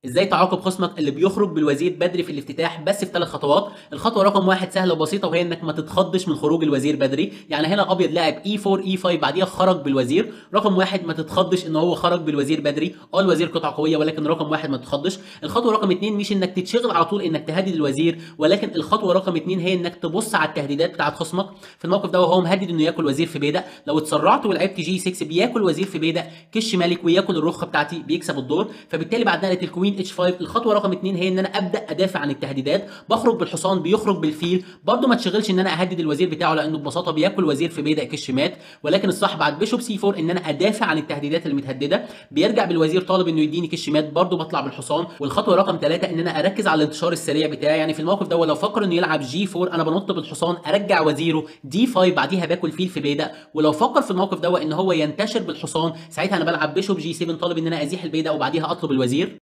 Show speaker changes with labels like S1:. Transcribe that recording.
S1: ازاي تعاقب خصمك اللي بيخرج بالوزير بدري في الافتتاح بس في 3 خطوات. الخطوه رقم 1 سهله وبسيطه، وهي انك ما تتخضش من خروج الوزير بدري. يعني هنا ابيض لاعب اي 4 اي 5 بعديها خرج بالوزير. رقم 1 ما تتخضش ان هو خرج بالوزير بدري. الوزير قطعه قويه، ولكن رقم 1 ما تتخضش. الخطوه رقم 2 مش انك تتشغل على طول انك تهدد الوزير، ولكن الخطوه رقم 2 هي انك تبص على التهديدات بتاعت خصمك. في الموقف ده وهو مهدد انه ياكل وزير في بيدق، لو اتسرعت ولعبت جي 6 بياكل وزير في بيدق، كش ملك وياكل الرخه بتاعتي بيكسب الدور. فبالتالي بعد نقله الكوين اتش 5 الخطوه رقم 2 هي ان انا ابدا ادافع عن التهديدات. بخرج بالحصان بيخرج بالفيل، برده ما تشغلش ان انا اهدد الوزير بتاعه لانه ببساطه بياكل وزير في بيدق كش مات. ولكن الصح بعد بيشوب سي 4 ان انا ادافع عن التهديدات المتهدده. بيرجع بالوزير طالب انه يديني كش مات، برده بطلع بالحصان. والخطوه رقم 3 ان انا اركز على الانتشار السريع بتاعي. يعني في الموقف ده لو فكر انه يلعب جي 4 انا بنط بالحصان ارجع وزيره دي 5 بعديها باكل فيل في بيدق. ولو فكر في الموقف ده ان هو ينتشر بالحصان ساعتها انا بلعب بيشوب جي 7 طالب ان انا ازيح البيدق وبعديها اطلب الوزير.